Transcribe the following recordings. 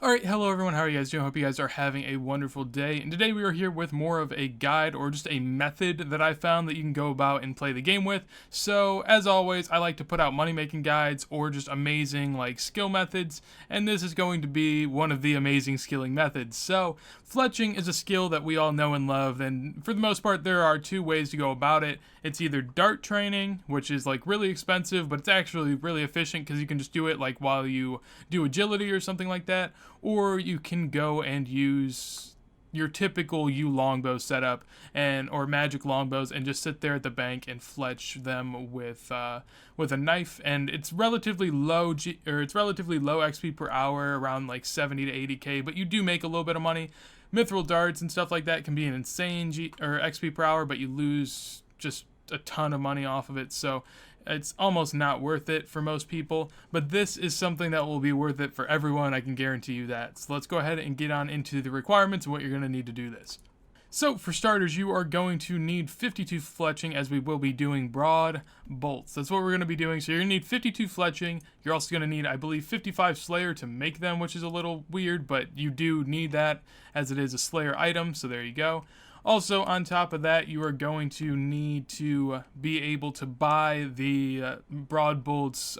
Alright, hello everyone, how are you guys doing? Hope you guys are having a wonderful day. And today we are here with more of a guide or just a method that I found that you can go about and play the game with. So, as always, I like to put out money making guides or just amazing skill methods, and this is going to be one of the amazing skilling methods. So, fletching is a skill that we all know and love, and for the most part there are two ways to go about it. It's either dart training, which is really expensive, but it's actually really efficient because you can just do it while you do agility or something like that. Or you can go and use your typical longbow setup or magic longbows and just sit there at the bank and fletch them with a knife. And it's relatively low XP per hour, around 70 to 80k, but you do make a little bit of money. Mithril darts and stuff like that can be an insane XP per hour, but you lose just a ton of money off of it. So it's almost not worth it for most people, but this is something that will be worth it for everyone. I can guarantee you that. So let's go ahead and get on into the requirements and what you're going to need to do this. So for starters, you are going to need 52 fletching, as we will be doing broad bolts. That's what we're going to be doing. So you're going to need 52 fletching. You're also going to need, I believe, 55 slayer to make them, which is a little weird, but you do need that as it is a slayer item. So there you go. Also, on top of that, you are going to need to be able to buy the broad bolts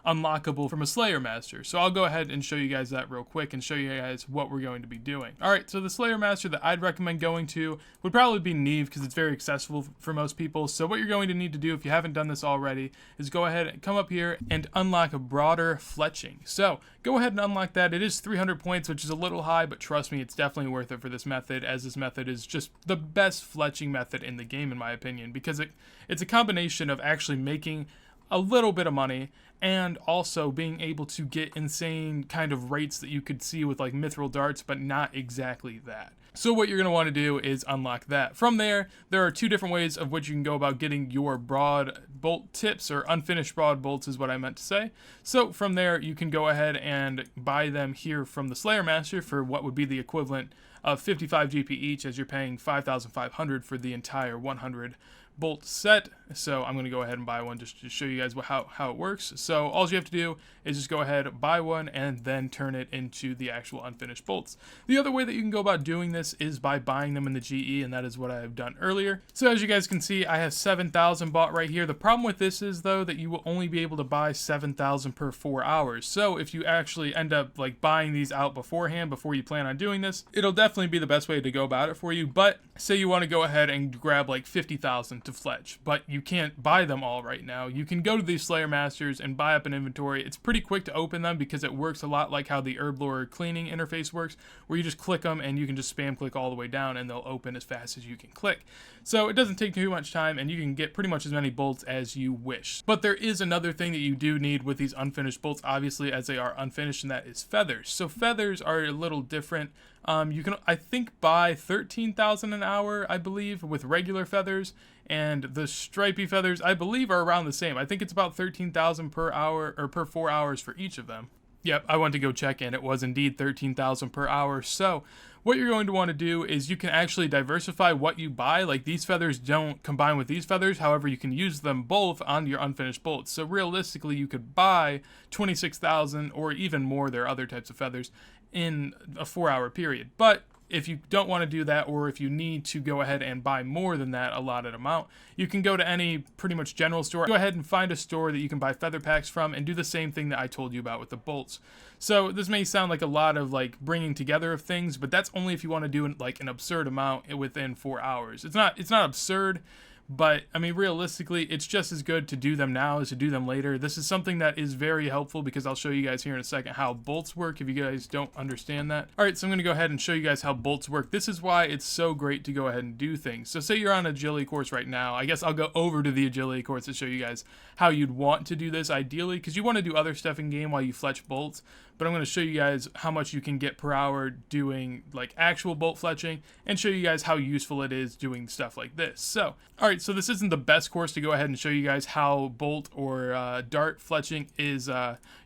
unlockable from a Slayer Master. So I'll go ahead and show you guys that real quick and show you guys what we're going to be doing. Alright, so the Slayer Master that I'd recommend going to would probably be Neve, because it's very accessible for most people. So what you're going to need to do, if you haven't done this already, is go ahead and come up here and unlock a broader fletching. So go ahead and unlock that. It is 300 points, which is a little high, but trust me, it's definitely worth it for this method, as this method is just the best fletching method in the game, in my opinion, because it's a combination of actually making a little bit of money and also being able to get insane kind of rates that you could see with mithril darts, but not exactly that. So what you're going to want to do is unlock that. From there are two different ways of which you can go about getting your broad bolt tips, or unfinished broad bolts is what I meant to say. So from there, you can go ahead and buy them here from the Slayer Master for what would be the equivalent of 55 GP each, as you're paying 5,500 for the entire 100 bolt set. So I'm going to go ahead and buy one just to show you guys how it works. So all you have to do is just go ahead, buy one, and then turn it into the actual unfinished bolts. The other way that you can go about doing this is by buying them in the GE, and that is what I have done earlier. So as you guys can see, I have 7,000 bought right here. The problem with this is, though, that you will only be able to buy 7,000 per 4 hours. So if you actually end up buying these out beforehand, before you plan on doing this, it'll definitely be the best way to go about it for you. But say you want to go ahead and grab 50,000 to fletch, but you can't buy them all right now. You can go to these Slayer Masters and buy up an inventory. It's pretty quick to open them because it works a lot like how the Herblore cleaning interface works, where you just click them and you can just spam click all the way down and they'll open as fast as you can click. So it doesn't take too much time, and you can get pretty much as many bolts as you wish. But there is another thing that you do need with these unfinished bolts, obviously, as they are unfinished, and that is feathers. So feathers are a little different. You can, I think, buy 13,000 an hour, I believe, with regular feathers, and the stripy feathers, I believe, are around the same. I think it's about 13,000 per hour, or per 4 hours for each of them. Yep, I went to go check, and it was indeed 13,000 per hour. So what you're going to want to do is you can actually diversify what you buy. These feathers don't combine with these feathers. However, you can use them both on your unfinished bolts. So realistically, you could buy 26,000 or even more. There are other types of feathers in a 4-hour period. But if you don't want to do that, or if you need to go ahead and buy more than that allotted amount, you can go to any pretty much general store. Go ahead and find a store that you can buy feather packs from and do the same thing that I told you about with the bolts. So this may sound like a lot of bringing together of things, but that's only if you want to do an absurd amount within 4 hours. It's not absurd, but I mean, realistically, it's just as good to do them now as to do them later. This is something that is very helpful, because I'll show you guys here in a second how bolts work if you guys don't understand that. Alright, so I'm going to go ahead and show you guys how bolts work. This is why it's so great to go ahead and do things. So say you're on an agility course right now. I guess I'll go over to the agility course to show you guys how you'd want to do this ideally, because you want to do other stuff in game while you fletch bolts. But I'm going to show you guys how much you can get per hour doing actual bolt fletching, and show you guys how useful it is doing stuff like this. So, alright, so this isn't the best course to go ahead and show you guys how bolt or dart fletching is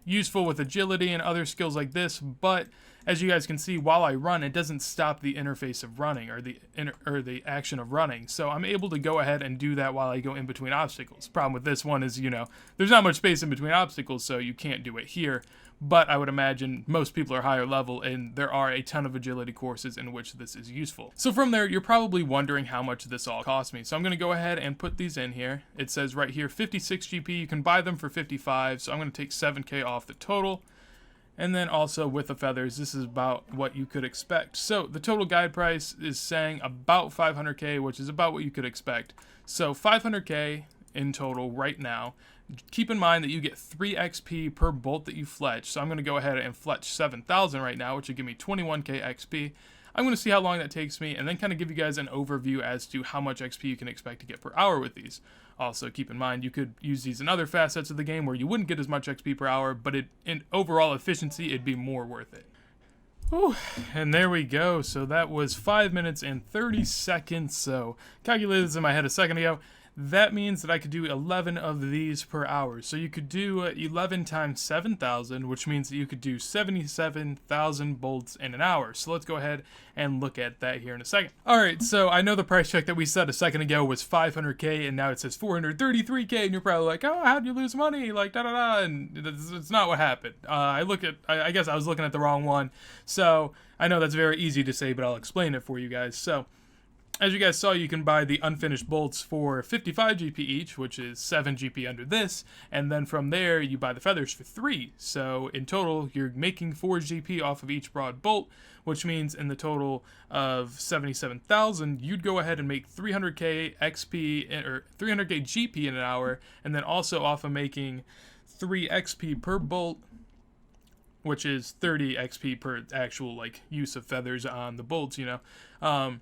useful with agility and other skills like this, but as you guys can see, while I run, it doesn't stop the interface of running, or the action of running. So I'm able to go ahead and do that while I go in between obstacles. Problem with this one is, you know, there's not much space in between obstacles, so you can't do it here. But I would imagine most people are higher level, and there are a ton of agility courses in which this is useful. So from there, you're probably wondering how much this all cost me. So I'm going to go ahead and put these in here. It says right here 56 GP. You can buy them for 55, so I'm going to take 7K off the total. And then also with the feathers, this is about what you could expect. So the total guide price is saying about 500K, which is about what you could expect. So 500K in total right now. Keep in mind that you get 3 XP per bolt that you fletch. So I'm going to go ahead and fletch 7,000 right now, which will give me 21K XP. I'm going to see how long that takes me, and then kind of give you guys an overview as to how much XP you can expect to get per hour with these. Also, keep in mind, you could use these in other facets of the game where you wouldn't get as much XP per hour, but in overall efficiency, it'd be more worth it. Whew. And there we go. So that was 5 minutes and 30 seconds. So calculated this in my head a second ago. That means that I could do 11 of these per hour. So you could do 11 times 7,000, which means that you could do 77,000 bolts in an hour. So let's go ahead and look at that here in a second. All right, so I know the price check that we set a second ago was 500K, and now it says 433K, and you're probably like, oh, how'd you lose money? Like, da-da-da, and it's not what happened. I guess I was looking at the wrong one. So I know that's very easy to say, but I'll explain it for you guys. So as you guys saw, you can buy the unfinished bolts for 55 GP each, which is 7 GP under this, and then from there you buy the feathers for 3. So in total, you're making 4 GP off of each broad bolt, which means in the total of 77,000, you'd go ahead and make 300K XP, or 300K GP in an hour, and then also off of making 3 XP per bolt, which is 30 XP per actual, like, use of feathers on the bolts, you know.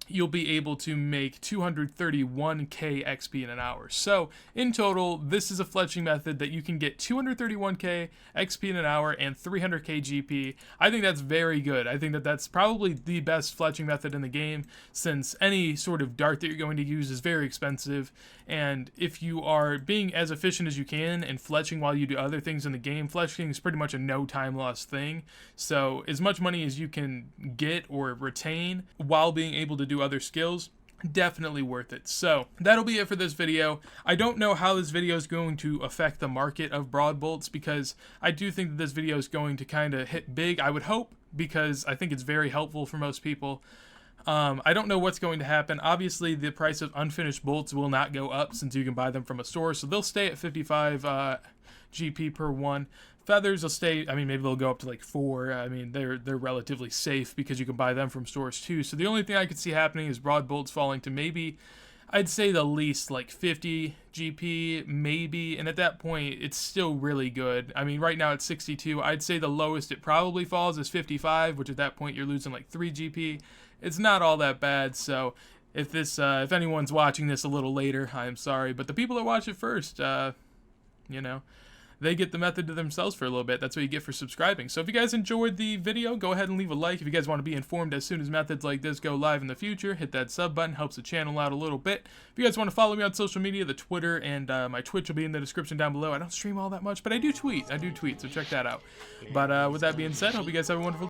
You'll be able to make 231K XP in an hour. So in total, this is a fletching method that you can get 231K XP in an hour and 300K GP. I think that's very good. I think that that's probably the best fletching method in the game, since any sort of dart that you're going to use is very expensive. And if you are being as efficient as you can and fletching while you do other things in the game, fletching is pretty much a no time loss thing. So as much money as you can get or retain while being able to do other skills, definitely worth it. So that'll be it for this video. I don't know how this video is going to affect the market of broad bolts, because I do think that this video is going to kind of hit big, I would hope, because I think it's very helpful for most people. I don't know what's going to happen. Obviously, the price of unfinished bolts will not go up since you can buy them from a store, so they'll stay at 55 GP per one. Feathers will stay, I mean, maybe they'll go up to like 4. I mean, they're relatively safe because you can buy them from stores too. So the only thing I could see happening is broad bolts falling to maybe, I'd say the least like 50 GP, maybe. And at that point, it's still really good. I mean, right now it's 62. I'd say the lowest it probably falls is 55, which at that point you're losing like 3 GP. It's not all that bad. So if anyone's watching this a little later, I'm sorry. But the people that watch it first, you know, they get the method to themselves for a little bit. That's what you get for subscribing. So if you guys enjoyed the video, go ahead and leave a like. If you guys want to be informed as soon as methods like this go live in the future, hit that sub button. Helps the channel out a little bit. If you guys want to follow me on social media, the Twitter and my Twitch will be in the description down below. I don't stream all that much, but I do tweet. So check that out. But with that being said, hope you guys have a wonderful